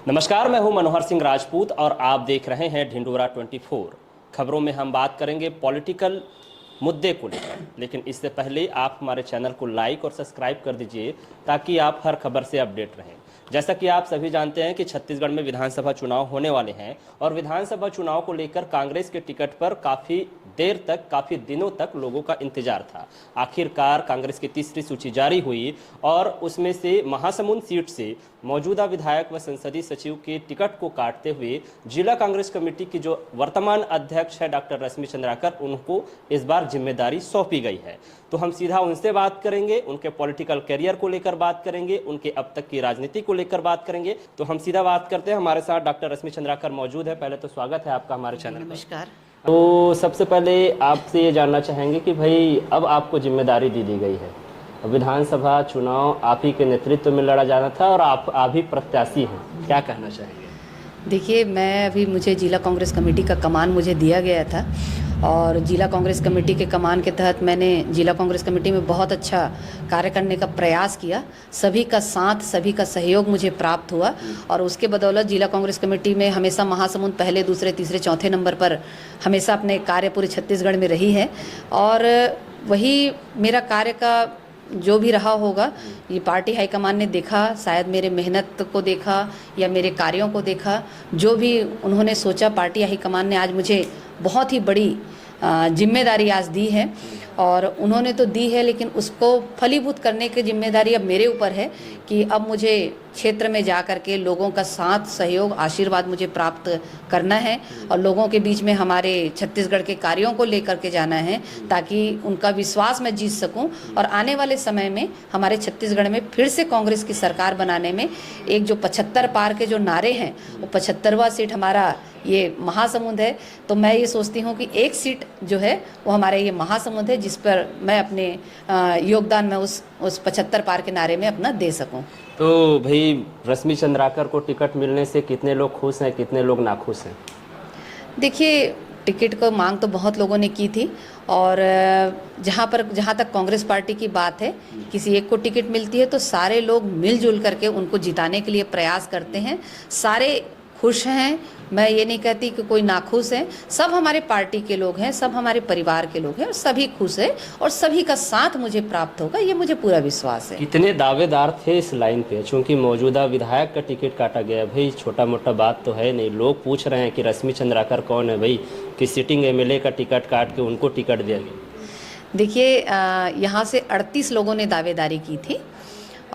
नमस्कार, मैं हूं मनोहर सिंह राजपूत और आप देख रहे हैं ढिंढोरा 24। खबरों में हम बात करेंगे पॉलिटिकल मुद्दे को लेकर, लेकिन इससे पहले आप हमारे चैनल को लाइक और सब्सक्राइब कर दीजिए ताकि आप हर खबर से अपडेट रहें। जैसा कि आप सभी जानते हैं कि छत्तीसगढ़ में विधानसभा चुनाव होने वाले हैं और विधानसभा चुनाव को लेकर कांग्रेस के टिकट पर काफ़ी देर तक, काफ़ी दिनों तक लोगों का इंतजार था। आखिरकार कांग्रेस की तीसरी सूची जारी हुई और उसमें से महासमुंद सीट से मौजूदा विधायक व संसदीय सचिव के टिकट को काटते हुए जिला कांग्रेस कमेटी की जो वर्तमान अध्यक्ष है डॉक्टर रश्मि चंद्राकर, उनको इस बार जिम्मेदारी सौंपी गई है। तो हम सीधा उनसे बात करेंगे, उनके पॉलिटिकल करियर को लेकर बात करेंगे, उनके अब तक की राजनीति को लेकर बात करेंगे। तो हम सीधा बात करते हैं। हमारे साथ डॉक्टर रश्मि चंद्राकर मौजूद है। पहले तो स्वागत है आपका हमारे चैनल पर। नमस्कार। तो सबसे पहले आपसे ये जानना चाहेंगे कि भाई अब आपको जिम्मेदारी दी गई है, विधानसभा चुनाव आप ही के नेतृत्व में लड़ा जाना था और आप ही प्रत्याशी हैं, क्या कहना चाहेंगे? देखिए, मुझे जिला कांग्रेस कमेटी का कमान मुझे दिया गया था और जिला कांग्रेस कमेटी के कमान के तहत मैंने जिला कांग्रेस कमेटी में बहुत अच्छा कार्य करने का प्रयास किया। सभी का साथ, सभी का सहयोग मुझे प्राप्त हुआ और उसके बदौलत जिला कांग्रेस कमेटी में हमेशा महासमुंद पहले, दूसरे, तीसरे, चौथे नंबर पर हमेशा अपने कार्य पूरे छत्तीसगढ़ में रही है। और वही मेरा कार्य का जो भी रहा होगा, ये पार्टी हाईकमान ने देखा, शायद मेरे मेहनत को देखा या मेरे कार्यों को देखा। जो भी उन्होंने सोचा, पार्टी हाईकमान ने आज मुझे बहुत ही बड़ी जिम्मेदारी आज दी है और उन्होंने तो दी है, लेकिन उसको फलीभूत करने की जिम्मेदारी अब मेरे ऊपर है कि अब मुझे क्षेत्र में जा कर के लोगों का साथ, सहयोग, आशीर्वाद मुझे प्राप्त करना है और लोगों के बीच में हमारे छत्तीसगढ़ के कार्यों को लेकर के जाना है ताकि उनका विश्वास मैं जीत सकूं और आने वाले समय में हमारे छत्तीसगढ़ में फिर से कांग्रेस की सरकार बनाने में एक जो 75 पार के जो नारे हैं, वो 75वां सीट हमारा ये महासमुंद है। तो मैं ये सोचती हूँ कि एक सीट जो है वो हमारे ये महासमुंद है, जिस पर मैं अपने योगदान में उस 75 पार के नारे में अपना दे सकूं। तो भाई, रश्मि चंद्राकर को टिकट मिलने से कितने लोग खुश हैं, कितने लोग नाखुश हैं? देखिए, टिकट को मांग तो बहुत लोगों ने की थी और जहाँ तक कांग्रेस पार्टी की बात है, किसी एक को टिकट मिलती है तो सारे लोग मिलजुल करके उनको जिताने के लिए प्रयास करते हैं। सारे खुश हैं, मैं ये नहीं कहती कि कोई नाखुश है। सब हमारे पार्टी के लोग हैं, सब हमारे परिवार के लोग हैं और सभी खुश हैं और सभी का साथ मुझे प्राप्त होगा, ये मुझे पूरा विश्वास है। कितने दावेदार थे इस लाइन पे? चूंकि मौजूदा विधायक का टिकट काटा गया, भाई छोटा मोटा बात तो है नहीं। लोग पूछ रहे हैं कि रश्मि चंद्राकर कौन है भाई, कि सिटिंग एमएलए का टिकट काट के उनको टिकट दिया गया। देखिए, यहाँ से 38 लोगों ने दावेदारी की थी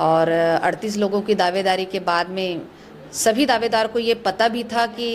और 38 लोगों की दावेदारी के बाद में सभी दावेदार को ये पता भी था कि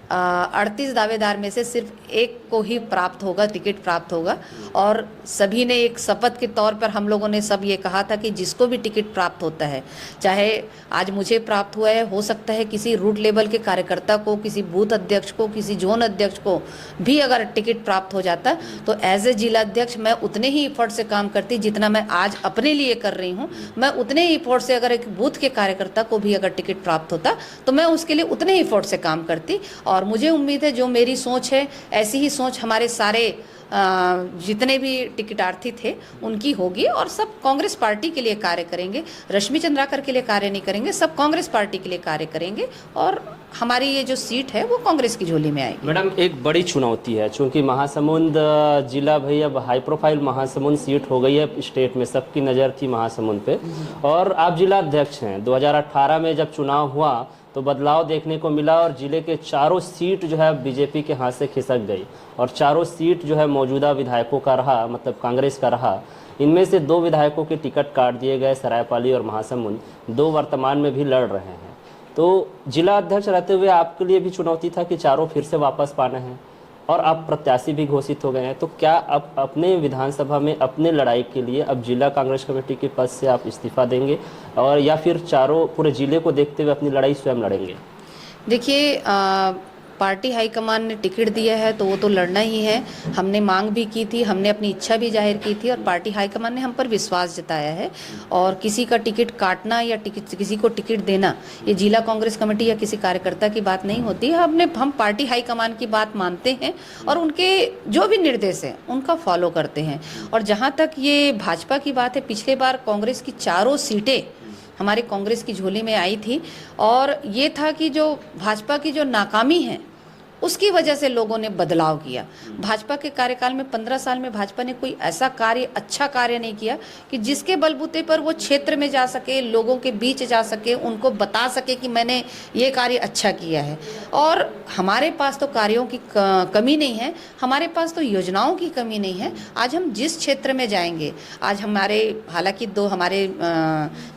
38 दावेदार में से सिर्फ एक को ही प्राप्त होगा, टिकट प्राप्त होगा और सभी ने एक शपथ के तौर पर हम लोगों ने सब ये कहा था कि जिसको भी टिकट प्राप्त होता है, चाहे आज मुझे प्राप्त हुआ है, हो सकता है किसी रूट लेवल के कार्यकर्ता को, किसी बूथ अध्यक्ष को, किसी जोन अध्यक्ष को भी अगर टिकट प्राप्त हो जाता तो एज ए जिला अध्यक्ष मैं उतने ही इफर्ट से काम करती जितना मैं आज अपने लिए कर रही हूँ। मैं उतने ही इफर्ट से, अगर एक बूथ के कार्यकर्ता को भी अगर टिकट प्राप्त होता तो मैं उसके लिए उतने ही इफर्ट से काम करती और मुझे उम्मीद है जो मेरी सोच है, ऐसी ही सोच हमारे सारे जितने भी टिकटार्थी थे उनकी होगी और सब कांग्रेस पार्टी के लिए कार्य करेंगे। रश्मि चंद्राकर के लिए कार्य नहीं करेंगे, सब कांग्रेस पार्टी के लिए कार्य करेंगे और हमारी ये जो सीट है वो कांग्रेस की झोली में आएगी। मैडम, एक बड़ी चुनौती है, चूंकि महासमुंद जिला भाई अब हाई प्रोफाइल महासमुंद सीट हो गई है स्टेट में, सबकी नज़र थी महासमुंद पे और आप जिला अध्यक्ष हैं। 2018 में जब चुनाव हुआ तो बदलाव देखने को मिला और जिले के चारों सीट जो है बीजेपी के हाथ से खिसक गई और चारों सीट जो है मौजूदा विधायकों का रहा, मतलब कांग्रेस का रहा। इनमें से 2 विधायकों के टिकट काट दिए गए, सरायपाली और महासमुंद। 2 वर्तमान में भी लड़ रहे हैं। तो जिला अध्यक्ष रहते हुए आपके लिए भी चुनौती था कि चारों फिर से वापस पाना है और आप प्रत्याशी भी घोषित हो गए हैं। तो क्या अब अपने विधानसभा में अपने लड़ाई के लिए अब जिला कांग्रेस कमेटी के पद से आप इस्तीफा देंगे और या फिर चारों पूरे जिले को देखते हुए अपनी लड़ाई स्वयं लड़ेंगे? देखिए, पार्टी हाईकमान ने टिकट दिया है तो वो तो लड़ना ही है। हमने मांग भी की थी, हमने अपनी इच्छा भी जाहिर की थी और पार्टी हाईकमान ने हम पर विश्वास जताया है और किसी का टिकट काटना या किसी को टिकट देना ये जिला कांग्रेस कमेटी या किसी कार्यकर्ता की बात नहीं होती है। हम पार्टी हाईकमान की बात मानते हैं और उनके जो भी निर्देश हैं उनका फॉलो करते हैं। और जहाँ तक ये भाजपा की बात है, पिछले बार कांग्रेस की चारों सीटें हमारे कांग्रेस की झोली में आई थी, और ये था कि जो भाजपा की जो नाकामी है उसकी वजह से लोगों ने बदलाव किया। भाजपा के कार्यकाल में 15 साल में भाजपा ने कोई ऐसा कार्य, अच्छा कार्य नहीं किया कि जिसके बलबूते पर वो क्षेत्र में जा सके, लोगों के बीच जा सके, उनको बता सके कि मैंने ये कार्य अच्छा किया है। और हमारे पास तो कार्यों की कमी नहीं है, हमारे पास तो योजनाओं की कमी नहीं है। आज हम जिस क्षेत्र में जाएंगे, आज हमारे हालांकि हमारे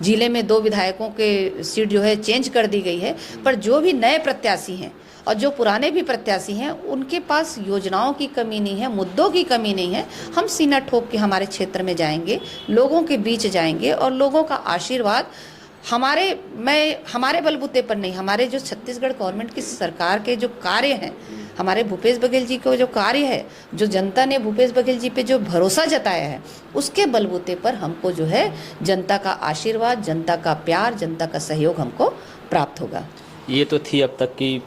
जिले में 2 विधायकों के सीट जो है चेंज कर दी गई है, पर जो भी नए प्रत्याशी हैं और जो पुराने भी प्रत्याशी हैं, उनके पास योजनाओं की कमी नहीं है, मुद्दों की कमी नहीं है। हम सीना ठोक के हमारे क्षेत्र में जाएंगे, लोगों के बीच जाएंगे, और लोगों का आशीर्वाद हमारे बलबूते पर नहीं, हमारे जो छत्तीसगढ़ गवर्नमेंट की सरकार के जो कार्य हैं, हमारे भूपेश बघेल जी को जो कार्य है, जो जनता ने भूपेश बघेल जी पे जो भरोसा जताया है, उसके बलबूते पर हमको जो है जनता का आशीर्वाद, जनता का प्यार, जनता का सहयोग हमको प्राप्त होगा। ये तो थी अब तक की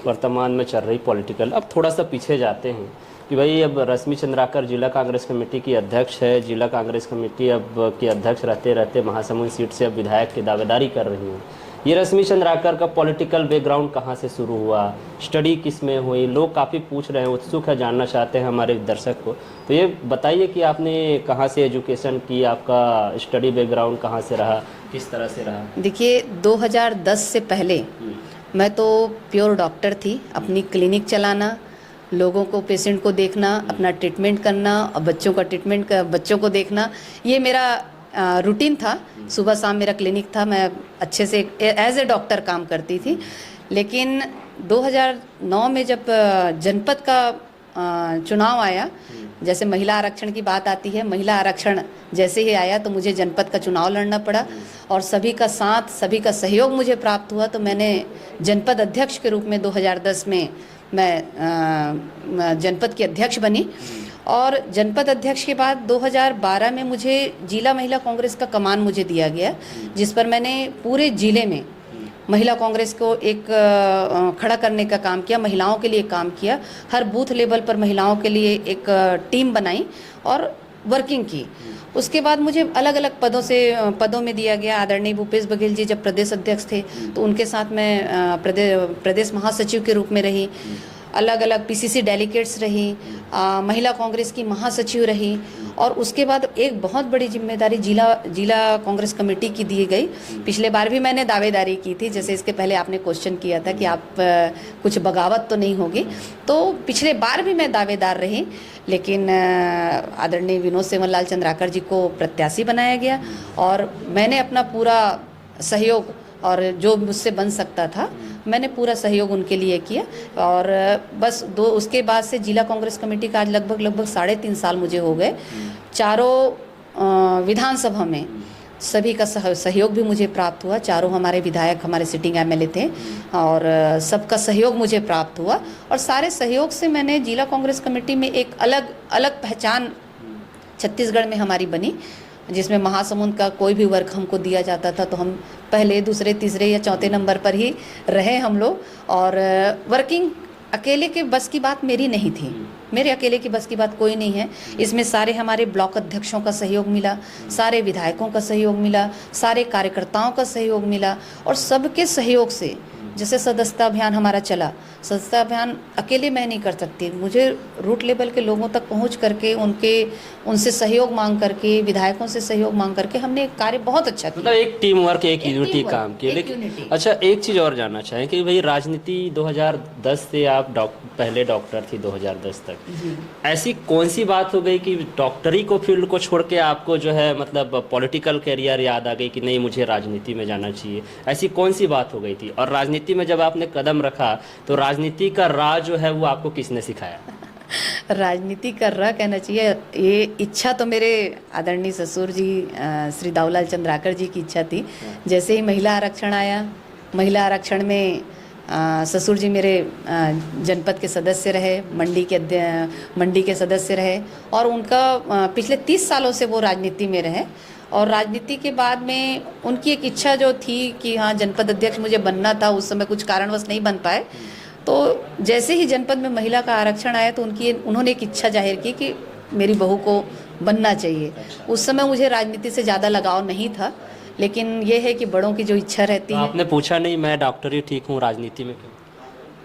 वर्तमान में चल रही पॉलिटिकल। अब थोड़ा सा पीछे जाते हैं कि भाई अब रश्मि चंद्राकर जिला कांग्रेस कमेटी की अध्यक्ष है। जिला कांग्रेस कमेटी अब की अध्यक्ष रहते रहते महासमुंद सीट से अब विधायक की दावेदारी कर रही हैं। ये रश्मि चंद्राकर का पॉलिटिकल बैकग्राउंड कहाँ से शुरू हुआ, स्टडी किस में हुई, लोग काफ़ी पूछ रहे हैं, उत्सुक है, जानना चाहते हैं हमारे दर्शक को। तो ये बताइए कि आपने कहाँ से एजुकेशन की, आपका स्टडी बैकग्राउंड कहाँ से रहा, किस तरह से रहा? देखिए, 2010 से पहले मैं तो प्योर डॉक्टर थी। अपनी क्लिनिक चलाना, लोगों को, पेशेंट को देखना, अपना ट्रीटमेंट करना और बच्चों को देखना, ये मेरा रूटीन था। सुबह शाम मेरा क्लिनिक था, मैं अच्छे से एज ए डॉक्टर काम करती थी। लेकिन 2009 में जब जनपद का चुनाव आया, जैसे महिला आरक्षण की बात आती है, महिला आरक्षण जैसे ही आया तो मुझे जनपद का चुनाव लड़ना पड़ा, और सभी का साथ, सभी का सहयोग मुझे प्राप्त हुआ। तो मैंने जनपद अध्यक्ष के रूप में 2010 में मैं जनपद की अध्यक्ष बनी, और जनपद अध्यक्ष के बाद 2012 में मुझे जिला महिला कांग्रेस का कमान मुझे दिया गया, जिस पर मैंने पूरे जिले में महिला कांग्रेस को एक खड़ा करने का काम किया, महिलाओं के लिए काम किया। हर बूथ लेवल पर महिलाओं के लिए एक टीम बनाई और वर्किंग की। उसके बाद मुझे अलग अलग पदों में दिया गया। आदरणीय भूपेश बघेल जी जब प्रदेश अध्यक्ष थे तो उनके साथ मैं प्रदेश महासचिव के रूप में रही, अलग अलग पीसीसी डेलीगेट्स रही, महिला कांग्रेस की महासचिव रही, और उसके बाद एक बहुत बड़ी जिम्मेदारी जिला कांग्रेस कमेटी की दी गई। पिछले बार भी मैंने दावेदारी की थी, जैसे इसके पहले आपने क्वेश्चन किया था कि आप कुछ बगावत तो नहीं होगी, तो पिछले बार भी मैं दावेदार रही। लेकिन आदरणीय विनोद सेवनलाल चंद्राकर जी को प्रत्याशी बनाया गया, और मैंने अपना पूरा सहयोग और जो मुझसे बन सकता था मैंने पूरा सहयोग उनके लिए किया। और बस उसके बाद से जिला कांग्रेस कमेटी का आज लगभग 3.5 साल मुझे हो गए। चारों विधानसभा में सभी का सहयोग भी मुझे प्राप्त हुआ। चारों हमारे विधायक हमारे सिटिंग एमएलए थे, और सबका सहयोग मुझे प्राप्त हुआ, और सारे सहयोग से मैंने जिला कांग्रेस कमेटी में एक अलग पहचान छत्तीसगढ़ में हमारी बनी, जिसमें महासमुंद का कोई भी वर्क हमको दिया जाता था तो हम पहले, दूसरे, तीसरे या चौथे नंबर पर ही रहे हम लोग। और वर्किंग अकेले के बस की बात मेरी नहीं थी, मेरे अकेले की बस की बात कोई नहीं है। इसमें सारे हमारे ब्लॉक अध्यक्षों का सहयोग मिला, सारे विधायकों का सहयोग मिला, सारे कार्यकर्ताओं का सहयोग मिला, और सबके सहयोग से जैसे सदस्यता अभियान हमारा चला। सदस्यता अभियान अकेले मैं नहीं कर सकती, मुझे रूट लेवल के लोगों तक पहुंच करके उनसे सहयोग मांग करके, विधायकों से सहयोग मांग करके हमने कार्य बहुत अच्छा किया। मतलब एक टीम वर्क, एक यूनिटी काम की। लेकिन अच्छा, एक चीज़ और जानना चाहें कि भाई राजनीति 2010 से आप पहले डॉक्टर थी 2010 तक, ऐसी कौन सी बात हो गई कि डॉक्टरी को फील्ड को छोड़ के आपको जो है मतलब पॉलिटिकल कैरियर याद आ गई कि नहीं मुझे राजनीति में जाना चाहिए? ऐसी कौन सी बात हो गई थी? और राजनीति में जब आपने कदम रखा तो राजनीति का राज जो है वो आपको किसने सिखाया? राजनीति कर रहा कहना चाहिए, ये इच्छा तो मेरे आदरणीय ससुर जी श्री दाऊलाल चंद्राकर जी की इच्छा थी। जैसे ही महिला आरक्षण आया, महिला आरक्षण में ससुर जी मेरे जनपद के सदस्य रहे, मंडी के सदस्य रहे, और उनका पिछले 30 सालों से वो राजनीति में रहे। और राजनीति के बाद में उनकी एक इच्छा जो थी कि हाँ जनपद अध्यक्ष मुझे बनना था, उस समय कुछ कारणवश नहीं बन पाए। तो जैसे ही जनपद में महिला का आरक्षण आया तो उन्होंने एक इच्छा जाहिर की कि मेरी बहू को बनना चाहिए। उस समय मुझे राजनीति से ज़्यादा लगाव नहीं था, लेकिन ये है कि बड़ों की जो इच्छा रहती तो है। आपने पूछा नहीं मैं डॉक्टर ही ठीक हूँ, राजनीति में क्यों?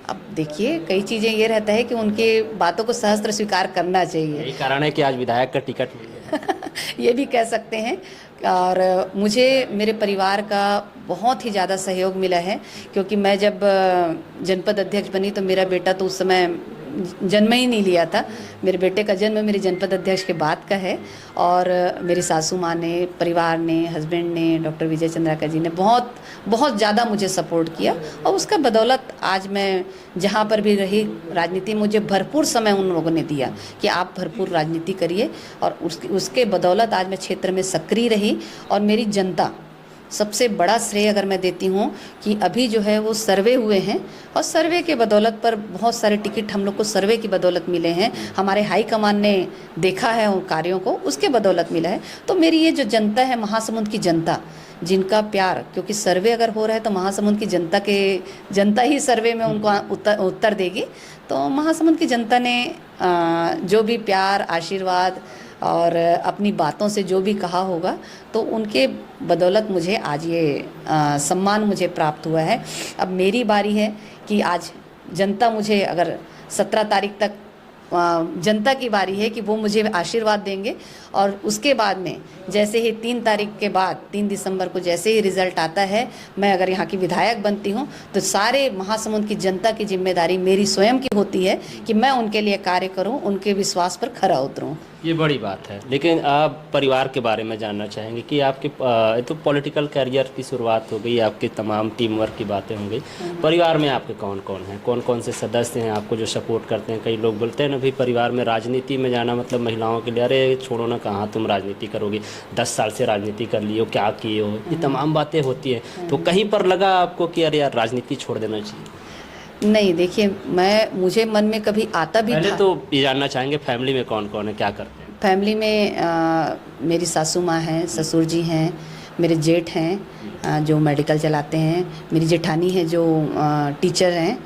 अब देखिए, कई चीज़ें ये रहता है कि उनके बातों को सहस्त्र स्वीकार करना चाहिए। यही कारण है कि आज विधायक का टिकट मिल गया। ये भी कह सकते हैं। और मुझे मेरे परिवार का बहुत ही ज़्यादा सहयोग मिला है, क्योंकि मैं जब जनपद अध्यक्ष बनी तो मेरा बेटा तो उस समय जन्म ही नहीं लिया था। मेरे बेटे का जन्म मेरे जनपद अध्यक्ष के बाद का है। और मेरी सासू माँ ने, परिवार ने, हस्बैंड ने, डॉक्टर विजय चंद्राकर जी ने बहुत बहुत ज़्यादा मुझे सपोर्ट किया। और उसका बदौलत आज मैं जहाँ पर भी रही, राजनीति में मुझे भरपूर समय उन लोगों ने दिया कि आप भरपूर राजनीति करिए। और उसके बदौलत आज मैं क्षेत्र में सक्रिय रही। और मेरी जनता, सबसे बड़ा श्रेय अगर मैं देती हूँ कि अभी जो है वो सर्वे हुए हैं, और सर्वे के बदौलत पर बहुत सारे टिकट हम लोग को सर्वे की बदौलत मिले हैं। हमारे हाईकमान ने देखा है उन कार्यों को, उसके बदौलत मिला है। तो मेरी ये जो जनता है, महासमुंद की जनता, जिनका प्यार, क्योंकि सर्वे अगर हो रहा है तो महासमुंद की जनता ही सर्वे में उनको उत्तर देगी। तो महासमुंद की जनता ने जो भी प्यार, आशीर्वाद और अपनी बातों से जो भी कहा होगा, तो उनके बदौलत मुझे आज ये सम्मान मुझे प्राप्त हुआ है। अब मेरी बारी है कि आज जनता मुझे, अगर 17 तारीख तक जनता की बारी है कि वो मुझे आशीर्वाद देंगे। और उसके बाद में जैसे ही 3 तारीख के बाद, 3 दिसंबर को जैसे ही रिज़ल्ट आता है, मैं अगर यहाँ की विधायक बनती हूँ तो सारे महासमुंद की जनता की जिम्मेदारी मेरी स्वयं की होती है कि मैं उनके लिए कार्य करूँ, उनके विश्वास पर खरा उतरूँ। ये बड़ी बात है। लेकिन आप परिवार के बारे में जानना चाहेंगे कि आपके तो पॉलिटिकल करियर की शुरुआत हो गई, आपके तमाम टीम वर्क की बातें हो गई। परिवार में आपके कौन कौन हैं, कौन कौन से सदस्य हैं आपको जो सपोर्ट करते हैं? कई लोग बोलते हैं ना भाई, परिवार में राजनीति में जाना मतलब महिलाओं के लिए, अरे छोड़ो ना, कहाँ तुम राजनीति करोगी, 10 साल से राजनीति कर ली हो, क्या किए हो, ये तमाम बातें होती हैं। तो कहीं पर लगा आपको कि अरे यार राजनीति छोड़ देना चाहिए? नहीं, देखिए, मुझे मन में कभी आता भी पहले था। तो ये जानना चाहेंगे फैमिली में कौन कौन है, क्या करते हैं? फैमिली में मेरी सासू माँ हैं, ससुर जी हैं, मेरे जेठ हैं जो मेडिकल चलाते हैं, मेरी जेठानी है जो टीचर हैं,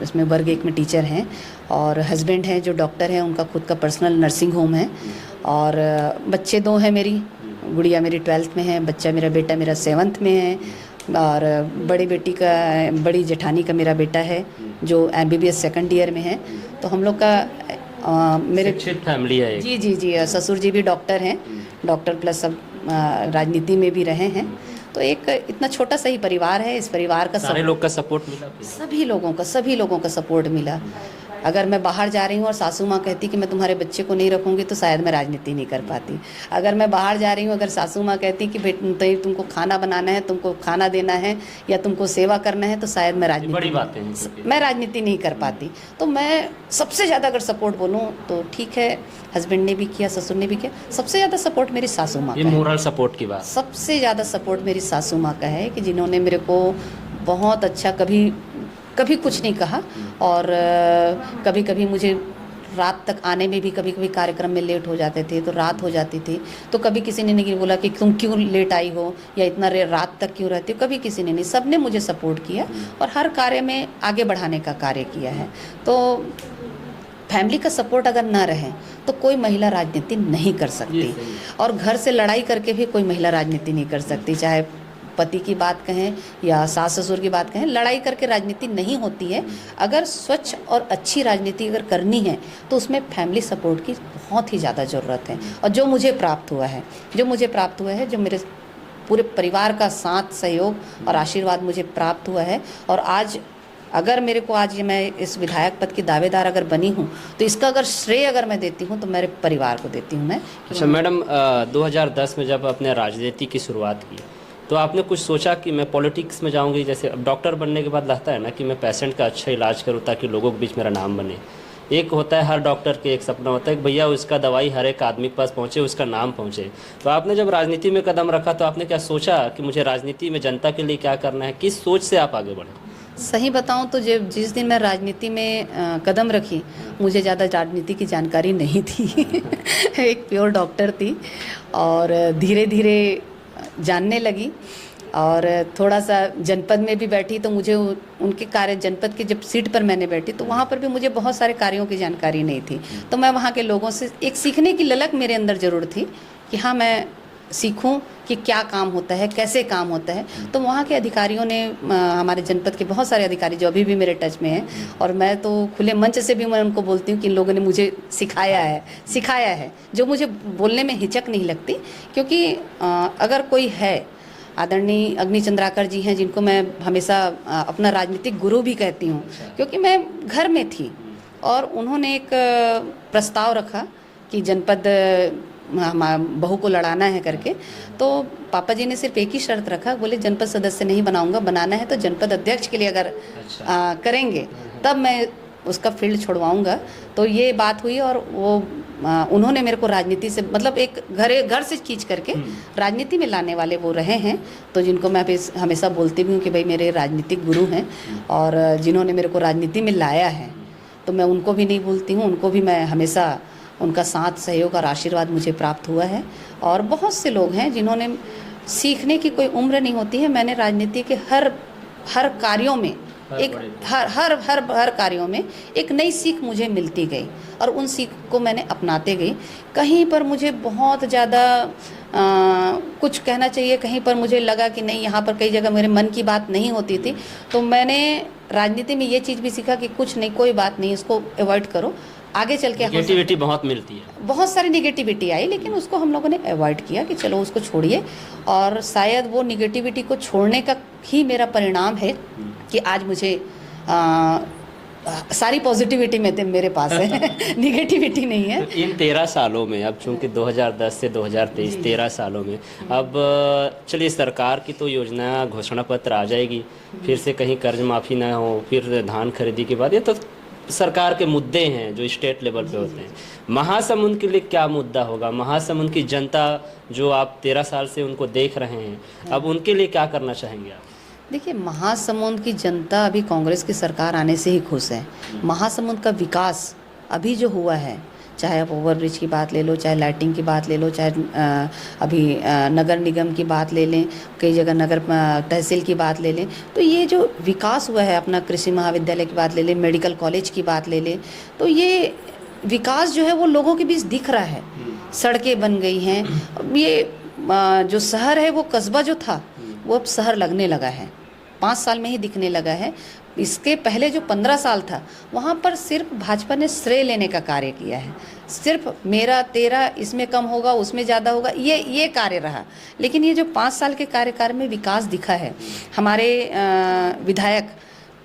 इसमें वर्ग 1 में टीचर हैं, और हस्बैंड हैं जो डॉक्टर हैं, उनका खुद का पर्सनल नर्सिंग होम है। और बच्चे 2 हैं, मेरी गुड़िया मेरी 12th में है, बेटा मेरा 7th में है। और बड़ी जेठानी का मेरा बेटा है जो MBBS 2nd ईयर में है। तो हम लोग का मेरे शिक्षित फैमिली है। जी, ससुर जी भी डॉक्टर हैं, डॉक्टर प्लस सब राजनीति में भी रहे हैं। तो एक इतना छोटा सा ही परिवार है। इस परिवार का सारे लोग का सपोर्ट मिला? सभी लोगों का सपोर्ट मिला। अगर मैं बाहर जा रही हूँ और सासू माँ कहती कि मैं तुम्हारे बच्चे को नहीं रखूँगी, तो शायद मैं राजनीति नहीं कर पाती। अगर मैं बाहर जा रही हूँ, अगर सासू माँ कहती कि बेटा तुमको खाना बनाना है, तुमको खाना देना है, या तुमको सेवा करना है, तो शायद मैं राजनीति नहीं कर पाती। तो मैं सबसे ज़्यादा अगर सपोर्ट बोलूँ तो ठीक है, हस्बैंड ने भी किया, ससुर ने भी किया। सबसे ज़्यादा सपोर्ट मेरी सासू माँ का है। मोरल सपोर्ट की बात, सबसे ज़्यादा सपोर्ट मेरी सासू माँ का है कि जिन्होंने मेरे को बहुत अच्छा, कभी कुछ नहीं कहा। और कभी कभी मुझे रात तक आने में भी, कभी कभी कार्यक्रम में लेट हो जाते थे तो रात हो जाती थी, तो कभी किसी ने नहीं बोला कि तुम क्यों लेट आई हो या इतना रात तक क्यों रहती हो, कभी किसी ने नहीं। सब ने मुझे सपोर्ट किया और हर कार्य में आगे बढ़ाने का कार्य किया है। तो फैमिली का सपोर्ट अगर ना रहे तो कोई महिला राजनीति नहीं कर सकती, और घर से लड़ाई करके भी कोई महिला राजनीति नहीं कर सकती। चाहे पति की बात कहें या सास ससुर की बात कहें, लड़ाई करके राजनीति नहीं होती है। अगर स्वच्छ और अच्छी राजनीति अगर करनी है तो उसमें फैमिली सपोर्ट की बहुत ही ज़्यादा ज़रूरत है। और जो मुझे प्राप्त हुआ है, जो मेरे पूरे परिवार का साथ, सहयोग और आशीर्वाद मुझे प्राप्त हुआ है। और आज अगर मेरे को आज मैं इस विधायक पद की दावेदार अगर बनी हूँ तो इसका अगर श्रेय अगर मैं देती हूँ तो मेरे परिवार को देती हूँ मैं। अच्छा मैडम, 2010 में जब आपने राजनीति की शुरुआत की तो आपने कुछ सोचा कि मैं पॉलिटिक्स में जाऊंगी? जैसे अब डॉक्टर बनने के बाद लगता है ना कि मैं पेशेंट का अच्छा इलाज करूं ताकि लोगों के बीच मेरा नाम बने। एक होता है, हर डॉक्टर के एक सपना होता है कि भैया उसका दवाई हर एक आदमी के पास पहुंचे, उसका नाम पहुंचे। तो आपने जब राजनीति में कदम रखा तो आपने क्या सोचा कि मुझे राजनीति में जनता के लिए क्या करना है? किस सोच से आप आगे बढ़े? सही बताऊं तो जिस दिन मैं राजनीति में कदम रखी, मुझे ज़्यादा राजनीति की जानकारी नहीं थी। एक प्योर डॉक्टर थी और धीरे धीरे जानने लगी। और थोड़ा सा जनपद में भी बैठी तो मुझे उनके कार्य, जनपद के जब सीट पर मैंने बैठी तो वहाँ पर भी मुझे बहुत सारे कार्यों की जानकारी नहीं थी। तो मैं वहाँ के लोगों से एक सीखने की ललक मेरे अंदर ज़रूर थी कि हाँ, मैं सीखूं कि क्या काम होता है, कैसे काम होता है। तो वहाँ के अधिकारियों ने, हमारे जनपद के बहुत सारे अधिकारी जो अभी भी मेरे टच में हैं, और मैं तो खुले मंच से भी मैं उनको बोलती हूँ कि इन लोगों ने मुझे सिखाया है, जो मुझे बोलने में हिचक नहीं लगती। क्योंकि अगर कोई है, आदरणीय अग्नि चंद्राकर जी हैं, जिनको मैं हमेशा अपना राजनीतिक गुरु भी कहती हूँ, क्योंकि मैं घर में थी और उन्होंने एक प्रस्ताव रखा कि जनपद बहू को लड़ाना है करके। तो पापा जी ने सिर्फ एक ही शर्त रखा, बोले जनपद सदस्य नहीं बनाऊंगा, बनाना है तो जनपद अध्यक्ष के लिए अगर करेंगे तब मैं उसका फील्ड छोड़वाऊंगा। तो ये बात हुई और वो उन्होंने मेरे को राजनीति से, मतलब एक घर से खींच करके राजनीति में लाने वाले वो रहे हैं। तो जिनको मैं हमेशा बोलती भी हूँ कि भाई मेरे राजनीतिक गुरु हैं, और जिन्होंने मेरे को राजनीति में लाया है तो मैं उनको भी नहीं भूलती हूँ। उनको भी मैं हमेशा, उनका साथ सहयोग और आशीर्वाद मुझे प्राप्त हुआ है। और बहुत से लोग हैं जिन्होंने, सीखने की कोई उम्र नहीं होती है। मैंने राजनीति के हर कार्यों में हर कार्यों में एक नई सीख मुझे मिलती गई और उन सीख को मैंने अपनाते गई। कहीं पर मुझे बहुत ज़्यादा कुछ कहना चाहिए, कहीं पर मुझे लगा कि नहीं, यहाँ पर कई जगह मेरे मन की बात नहीं होती थी, तो मैंने राजनीति में ये चीज़ भी सीखा कि कुछ नहीं, कोई बात नहीं, इसको अवॉइड करो, आगे चल के नेगेटिविटी बहुत मिलती है, बहुत सारी नेगेटिविटी आई, लेकिन उसको हम लोगों ने अवॉइड किया कि चलो उसको छोड़िए। और शायद वो नेगेटिविटी को छोड़ने का ही मेरा परिणाम है कि आज मुझे सारी पॉजिटिविटी में मेरे पास है नेगेटिविटी नहीं है। तो इन 13 सालों में, अब चूंकि 2010 से 2023 13 सालों में, अब चलिए सरकार की तो योजना घोषणा पत्र आ जाएगी, फिर से कहीं कर्ज माफ़ी ना हो, फिर धान खरीदी के बाद, ये तो सरकार के मुद्दे हैं जो स्टेट लेवल पे होते हैं। महासमुंद के लिए क्या मुद्दा होगा? महासमुंद की जनता जो आप 13 साल से उनको देख रहे हैं, अब उनके लिए क्या करना चाहेंगे आप? देखिए, महासमुंद की जनता अभी कांग्रेस की सरकार आने से ही खुश है। महासमुंद का विकास अभी जो हुआ है, चाहे आप ओवरब्रिज की बात ले लो, चाहे लाइटिंग की बात ले लो, चाहे अभी नगर निगम की बात ले लें, कई जगह नगर तहसील की बात ले लें, तो ये जो विकास हुआ है, अपना कृषि महाविद्यालय की बात ले लें, मेडिकल कॉलेज की बात ले लें, तो ये विकास जो है वो लोगों के बीच दिख रहा है। सड़कें बन गई हैं, ये जो शहर है वो कस्बा जो था वो अब शहर लगने लगा है, 5 साल में ही दिखने लगा है। इसके पहले जो 15 साल था वहाँ पर सिर्फ भाजपा ने श्रेय लेने का कार्य किया है, सिर्फ मेरा तेरा, इसमें कम होगा उसमें ज़्यादा होगा, ये कार्य रहा। लेकिन ये जो 5 साल के कार्यकाल में विकास दिखा है, हमारे विधायक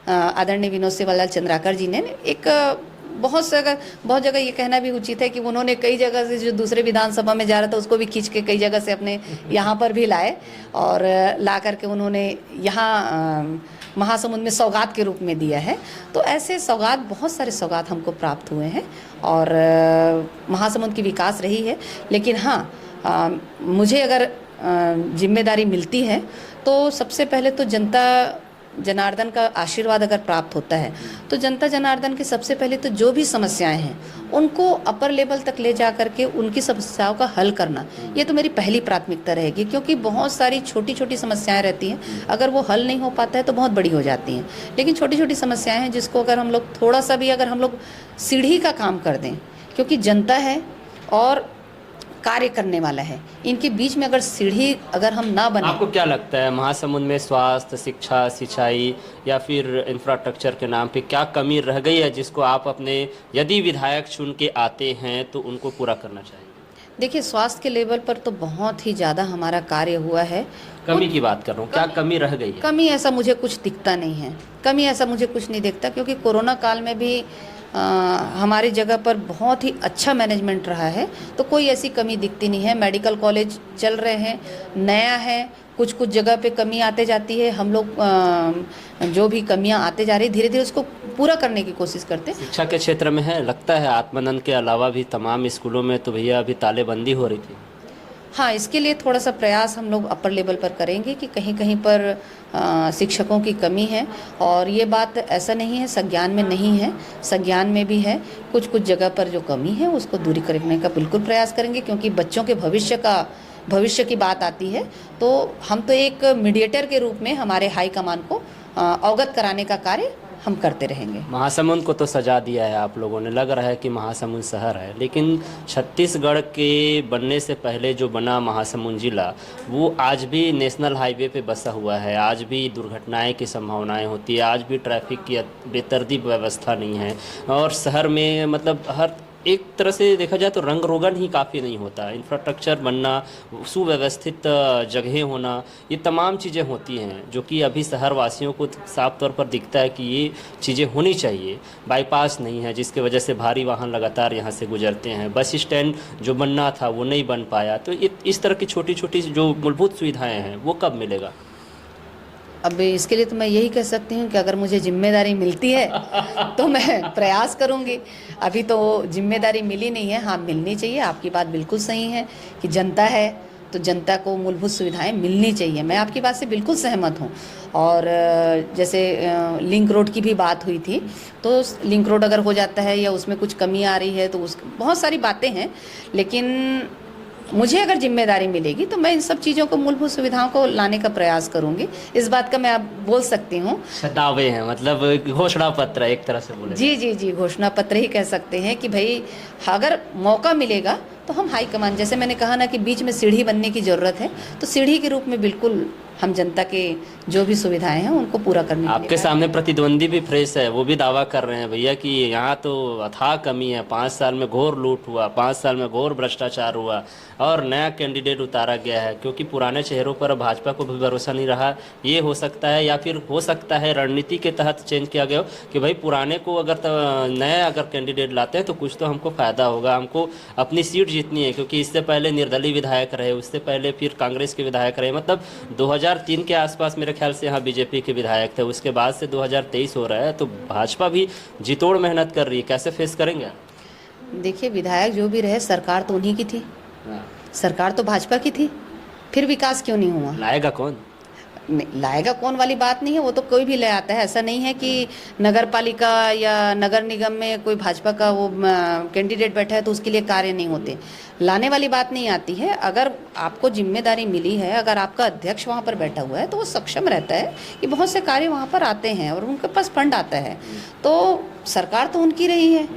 आदरणीय विनोद सेवालाल चंद्राकर जी ने एक बहुत जगह ये कहना भी उचित है कि उन्होंने कई जगह से जो दूसरे विधानसभा में जा रहा था उसको भी खींच के कई जगह से अपने यहाँ पर भी लाए, और ला करके उन्होंने यहाँ महासमुंद में सौगात के रूप में दिया है। तो ऐसे सौगात, बहुत सारे सौगात हमको प्राप्त हुए हैं और महासमुंद की विकास रही है। लेकिन हाँ, मुझे अगर जिम्मेदारी मिलती है तो सबसे पहले तो जनता जनार्दन का आशीर्वाद अगर प्राप्त होता है तो जनता जनार्दन की सबसे पहले तो जो भी समस्याएं हैं उनको अपर लेवल तक ले जा करके उनकी समस्याओं का हल करना, ये तो मेरी पहली प्राथमिकता रहेगी। क्योंकि बहुत सारी छोटी छोटी समस्याएं रहती हैं, अगर वो हल नहीं हो पाता है तो बहुत बड़ी हो जाती हैं। लेकिन छोटी छोटी समस्याएं हैं जिसको अगर हम लोग थोड़ा सा भी, अगर हम लोग सीढ़ी का काम कर दें, क्योंकि जनता है और कार्य करने वाला है, इनके बीच में अगर सीढ़ी अगर हम ना बने। आपको क्या लगता है महासमुंद में स्वास्थ्य, शिक्षा, सिंचाई या फिर इंफ्रास्ट्रक्चर के नाम पे क्या कमी रह गई है जिसको आप अपने, यदि विधायक चुन के आते हैं तो उनको पूरा करना चाहिए? देखिए, स्वास्थ्य के लेवल पर तो बहुत ही ज़्यादा हमारा कार्य हुआ है। कमी की बात कर रहा हूँ, क्या कमी रह गई है? कमी ऐसा मुझे कुछ दिखता नहीं है, कमी ऐसा मुझे कुछ नहीं दिखता, क्योंकि कोरोना काल में भी हमारी जगह पर बहुत ही अच्छा मैनेजमेंट रहा है, तो कोई ऐसी कमी दिखती नहीं है। मेडिकल कॉलेज चल रहे हैं, नया है, कुछ जगह पे कमी आते जाती है, हम लोग जो भी कमियां आते जा रही धीरे धीरे उसको पूरा करने की कोशिश करते हैं। शिक्षा के क्षेत्र में है, लगता है आत्मानंद के अलावा भी तमाम स्कूलों में तो भैया अभी तालेबंदी हो रही थी। हाँ, इसके लिए थोड़ा सा प्रयास हम लोग अपर लेवल पर करेंगे कि कहीं कहीं पर शिक्षकों की कमी है, और ये बात ऐसा नहीं है संज्ञान में नहीं है, संज्ञान में भी है। कुछ जगह पर जो कमी है उसको दूरी करने का बिल्कुल प्रयास करेंगे, क्योंकि बच्चों के भविष्य की बात आती है तो हम तो एक मीडिएटर के रूप में हमारे हाई कमान को अवगत कराने का कार्य हम करते रहेंगे। महासमुंद को तो सजा दिया है आप लोगों ने, लग रहा है कि महासमुंद शहर है, लेकिन छत्तीसगढ़ के बनने से पहले जो बना महासमुंद जिला वो आज भी नेशनल हाईवे पे बसा हुआ है, आज भी दुर्घटनाएं की संभावनाएं होती है, आज भी ट्रैफिक की बेतरतीब व्यवस्था नहीं है, और शहर में मतलब हर एक तरह से देखा जाए तो रंग रोगन ही काफ़ी नहीं होता। इंफ्रास्ट्रक्चर बनना, सुव्यवस्थित जगहें होना, ये तमाम चीज़ें होती हैं जो कि अभी शहर वासियों को साफ तौर पर दिखता है कि ये चीज़ें होनी चाहिए। बाईपास नहीं है जिसकी वजह से भारी वाहन लगातार यहाँ से गुजरते हैं, बस स्टैंड जो बनना था वो नहीं बन पाया। तो इस तरह की छोटी छोटी जो मूलभूत सुविधाएँ हैं वो कब मिलेगा? अब इसके लिए तो मैं यही कह सकती हूँ कि अगर मुझे जिम्मेदारी मिलती है तो मैं प्रयास करूँगी। अभी तो जिम्मेदारी मिली नहीं है, हाँ मिलनी चाहिए। आपकी बात बिल्कुल सही है कि जनता है तो जनता को मूलभूत सुविधाएं मिलनी चाहिए, मैं आपकी बात से बिल्कुल सहमत हूँ। और जैसे लिंक रोड की भी बात हुई थी, तो लिंक रोड अगर हो जाता है या उसमें कुछ कमी आ रही है तो उस बहुत सारी बातें हैं, लेकिन मुझे अगर जिम्मेदारी मिलेगी तो मैं इन सब चीज़ों को, मूलभूत सुविधाओं को लाने का प्रयास करूंगी। इस बात का मैं आप बोल सकती हूँ। दावे हैं, मतलब घोषणा पत्र एक तरह से बोले। जी जी जी, घोषणा पत्र ही कह सकते हैं कि भाई अगर मौका मिलेगा तो हम हाईकमान, जैसे मैंने कहा ना कि बीच में सीढ़ी बनने की ज़रूरत है, तो सीढ़ी के रूप में बिल्कुल हम जनता के जो भी सुविधाएं हैं उनको पूरा करने के लिए। आपके सामने प्रतिद्वंदी भी फ्रेश है, वो भी दावा कर रहे हैं भैया कि यहाँ तो अथाह कमी है, 5 साल में घोर लूट हुआ, 5 साल में घोर भ्रष्टाचार हुआ और नया कैंडिडेट उतारा गया है, क्योंकि पुराने चेहरों पर भाजपा को भी भरोसा नहीं रहा। ये हो सकता है, या फिर हो सकता है रणनीति के तहत चेंज किया गया हो कि भाई पुराने को अगर नया अगर कैंडिडेट लाते हैं तो कुछ तो हमको फ़ायदा होगा, हमको अपनी सीट जीतनी है, क्योंकि इससे पहले निर्दलीय विधायक रहे, उससे पहले फिर कांग्रेस के विधायक रहे, मतलब 2003 के आसपास मेरे ख्याल से यहाँ बीजेपी के विधायक थे, उसके बाद से 2023 हो रहा है, तो भाजपा भी जितोड़ मेहनत कर रही है, कैसे फेस करेंगे? देखिए, विधायक जो भी रहे, सरकार तो उन्हीं की थी, सरकार तो भाजपा की थी, फिर विकास क्यों नहीं हुआ? लाएगा कौन? लाएगा कौन वाली बात नहीं है, वो तो कोई भी ले आता है। ऐसा नहीं है कि नगर पालिका या नगर निगम में कोई भाजपा का वो कैंडिडेट बैठा है तो उसके लिए कार्य नहीं होते, लाने वाली बात नहीं आती है। अगर आपको जिम्मेदारी मिली है, अगर आपका अध्यक्ष वहाँ पर बैठा हुआ है तो वो सक्षम रहता है कि बहुत से कार्य वहाँ पर आते हैं और उनके पास फंड आता है, तो सरकार तो उनकी रही है।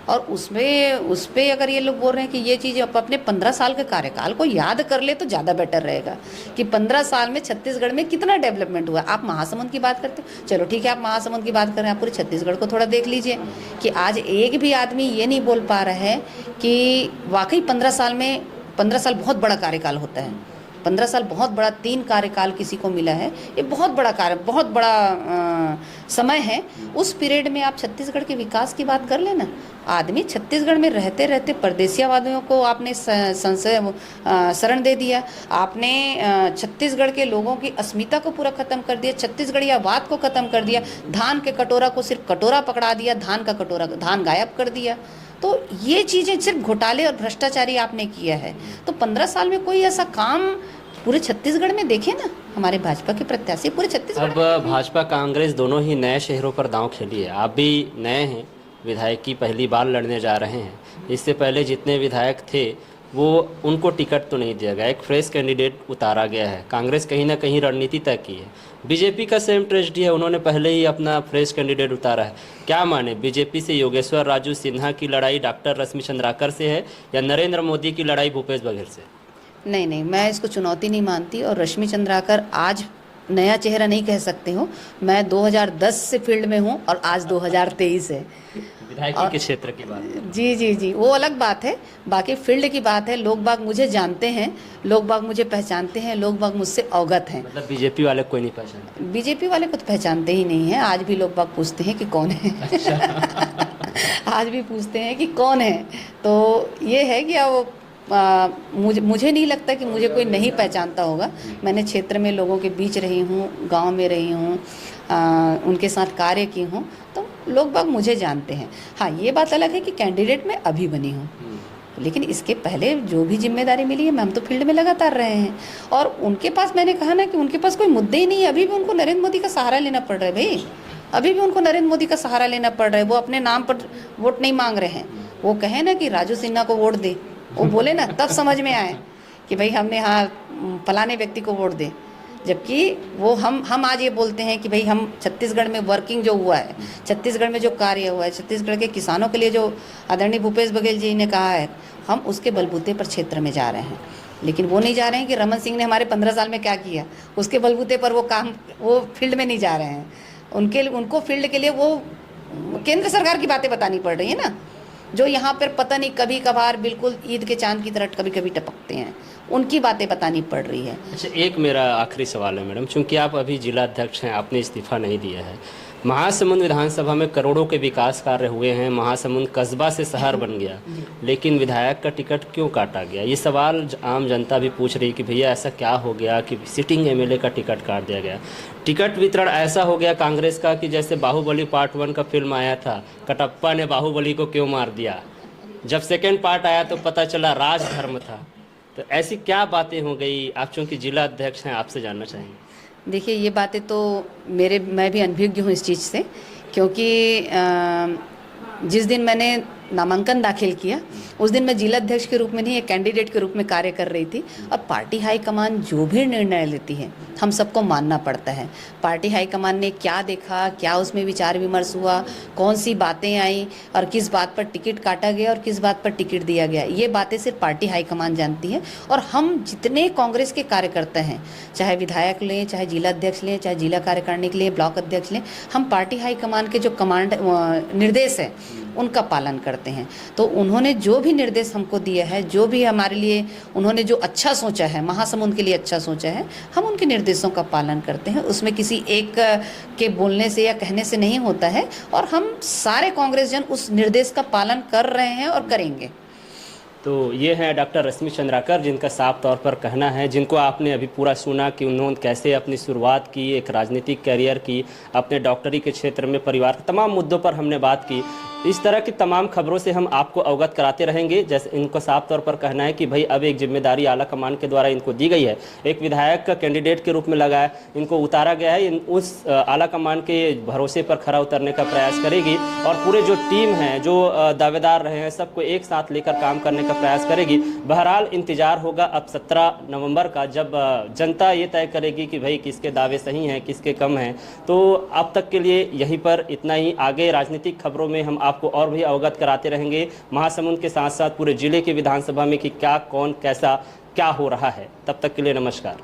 और उस पर अगर ये लोग बोल रहे हैं कि ये चीज़ अपने 15 साल के कार्यकाल को याद कर ले तो ज़्यादा बेटर रहेगा कि 15 साल में छत्तीसगढ़ में कितना डेवलपमेंट हुआ। आप महासमुंद की बात करते हो, चलो ठीक है, आप महासमुंद की बात कर रहे हैं, आप पूरे छत्तीसगढ़ को थोड़ा देख लीजिए कि आज एक भी आदमी ये नहीं बोल पा रहा है कि वाकई 15 साल बहुत बड़ा कार्यकाल होता है। 15 साल बहुत बड़ा, 3 कार्यकाल किसी को मिला है, ये बहुत बड़ा कार्य, बहुत बड़ा समय है। उस पीरियड में आप छत्तीसगढ़ के विकास की बात कर लेना। आदमी छत्तीसगढ़ में रहते रहते परदेसियावादियों को आपने शरण दे दिया, आपने छत्तीसगढ़ के लोगों की अस्मिता को पूरा खत्म कर दिया, छत्तीसगढ़ियावाद को खत्म कर दिया, धान के कटोरा को सिर्फ कटोरा पकड़ा दिया, धान गायब कर दिया। तो ये चीज़ें सिर्फ घोटाले और भ्रष्टाचारी आपने किया है। तो 15 साल में कोई ऐसा काम पूरे छत्तीसगढ़ में देखे ना, हमारे भाजपा के प्रत्याशी पूरे छत्तीसगढ़। अब भाजपा कांग्रेस दोनों ही नए शहरों पर दांव खेली है, आप भी नए हैं, विधायक की पहली बार लड़ने जा रहे हैं। इससे पहले जितने विधायक थे वो उनको टिकट तो नहीं दिया गया, एक फ्रेश कैंडिडेट उतारा गया है। कांग्रेस कहीं ना कहीं रणनीति तय की है, बीजेपी का सेम ट्रेजेडी है, उन्होंने पहले ही अपना फ्रेश कैंडिडेट उतारा है। क्या माने, बीजेपी से योगेश्वर राजू सिन्हा की लड़ाई डॉक्टर रश्मि चंद्राकर से है या नरेंद्र मोदी की लड़ाई भूपेश बघेल से? नहीं, मैं इसको चुनौती नहीं मानती। और रश्मि चंद्राकर आज नया चेहरा नहीं कह सकती हूँ, मैं 2010 से फील्ड में हूँ और आज 2023 है। विधायकी के क्षेत्र की बात। जी जी जी, वो अलग बात है, बाकी फील्ड की बात है। लोग बाग मुझे जानते हैं, लोग बाग मुझे पहचानते हैं, लोग बाग मुझसे अवगत हैं। मतलब बीजेपी वाले कोई नहीं पहचानते? बीजेपी वाले को तो पहचानते ही नहीं है, आज भी लोग बाग पूछते हैं कि कौन है। आज भी पूछते हैं कि कौन है। तो ये है कि अब मुझे नहीं लगता कि मुझे कोई नहीं पहचानता होगा। मैंने क्षेत्र में लोगों के बीच रही हूँ, गांव में रही हूँ, उनके साथ कार्य की हूँ, तो लोग बाग मुझे जानते हैं। हाँ, ये बात अलग है कि कैंडिडेट मैं अभी बनी हूँ, लेकिन इसके पहले जो भी जिम्मेदारी मिली है, हम तो फील्ड में लगातार रहे हैं। और उनके पास, मैंने कहा ना कि उनके पास कोई मुद्दे ही नहीं है। अभी भी उनको नरेंद्र मोदी का सहारा लेना पड़ रहा है भाई, अभी भी उनको नरेंद्र मोदी का सहारा लेना पड़ रहा है। वो अपने नाम पर वोट नहीं मांग रहे हैं। वो कहे ना कि राजू सिन्हा को वोट दे, वो बोले ना, तब समझ में आए कि भाई हमने हाँ फलाने व्यक्ति को वोट दे। जबकि वो हम आज ये बोलते हैं कि भाई हम छत्तीसगढ़ में वर्किंग जो हुआ है, छत्तीसगढ़ में जो कार्य हुआ है, छत्तीसगढ़ के किसानों के लिए जो आदरणीय भूपेश बघेल जी ने कहा है, हम उसके बलबूते पर क्षेत्र में जा रहे हैं। लेकिन वो नहीं जा रहे हैं कि रमन सिंह ने हमारे 15 साल में क्या किया, उसके बलबूते पर वो फील्ड में नहीं जा रहे हैं। उनको फील्ड के लिए वो केंद्र सरकार की बातें बतानी पड़ रही है ना, जो यहाँ पर पता नहीं कभी कभार बिल्कुल ईद के चांद की तरह कभी कभी टपकते हैं, उनकी बातें बतानी पड़ रही है। अच्छा, एक मेरा आखिरी सवाल है मैडम, चूंकि आप अभी जिला अध्यक्ष हैं, आपने इस्तीफा नहीं दिया है। महासमुंद विधानसभा में करोड़ों के विकास कार्य हुए हैं, महासमुंद कस्बा से शहर बन गया, लेकिन विधायक का टिकट क्यों काटा गया? ये सवाल आम जनता भी पूछ रही कि भैया ऐसा क्या हो गया कि सिटिंग एमएलए का टिकट काट दिया गया। टिकट वितरण ऐसा हो गया कांग्रेस का कि जैसे बाहुबली पार्ट 1 का फिल्म आया था, कटप्पा ने बाहुबली को क्यों मार दिया, जब सेकेंड पार्ट आया तो पता चला राजधर्म था। तो ऐसी क्या बातें हो गई? आप चूँकि जिला अध्यक्ष हैं, आपसे जानना चाहेंगे। देखिए, ये बातें तो मैं भी अनभिज्ञ हूँ इस चीज़ से, क्योंकि जिस दिन मैंने नामांकन दाखिल किया उस दिन मैं जिला अध्यक्ष के रूप में नहीं, एक कैंडिडेट के रूप में कार्य कर रही थी। और पार्टी हाईकमान जो भी निर्णय लेती है हम सबको मानना पड़ता है। पार्टी हाईकमान ने क्या देखा, क्या उसमें विचार विमर्श हुआ, कौन सी बातें आई और किस बात पर टिकट काटा गया और किस बात पर टिकट दिया गया, ये बातें सिर्फ पार्टी हाईकमान जानती है। और हम जितने कांग्रेस के कार्यकर्ता हैं, चाहे विधायक लें, चाहे जिला अध्यक्ष लें, चाहे जिला कार्यकारिणी के लिए ब्लॉक अध्यक्ष लें, हम पार्टी हाईकमान के जो निर्देश है उनका पालन करते हैं। तो उन्होंने जो भी निर्देश हमको दिया है, जो भी हमारे लिए उन्होंने जो अच्छा सोचा है, महासमुंद के लिए अच्छा सोचा है, हम उनके निर्देशों का पालन करते हैं। उसमें किसी एक के बोलने से या कहने से नहीं होता है। और हम सारे कांग्रेस जन उस निर्देश का पालन कर रहे हैं और करेंगे। तो ये हैं डॉक्टर रश्मि चंद्राकर, जिनका साफ तौर पर कहना है, जिनको आपने अभी पूरा सुना कि उन्होंने कैसे अपनी शुरुआत की, एक राजनीतिक कैरियर की, अपने डॉक्टरी के क्षेत्र में परिवार के तमाम मुद्दों पर हमने बात की। इस तरह की तमाम खबरों से हम आपको अवगत कराते रहेंगे। जैसे इनको साफ तौर पर कहना है कि भाई अब एक जिम्मेदारी आला कमान के द्वारा इनको दी गई है, एक विधायक का कैंडिडेट के रूप में लगा है, इनको उतारा गया है, उस आला कमान के भरोसे पर खरा उतरने का प्रयास करेगी और पूरे जो टीम है, जो दावेदार रहे हैं, सबको एक साथ लेकर काम करने का प्रयास करेगी। बहरहाल इंतजार होगा अब 17 नवंबर का, जब जनता ये तय करेगी कि भाई किसके दावे सही हैं, किसके कम हैं। तो अब तक के लिए यहीं पर इतना ही। आगे राजनीतिक खबरों में हम आपको और भी अवगत कराते रहेंगे, महासमुंद के साथ साथ पूरे जिले के विधानसभा में कि क्या, कौन, कैसा क्या हो रहा है। तब तक के लिए नमस्कार।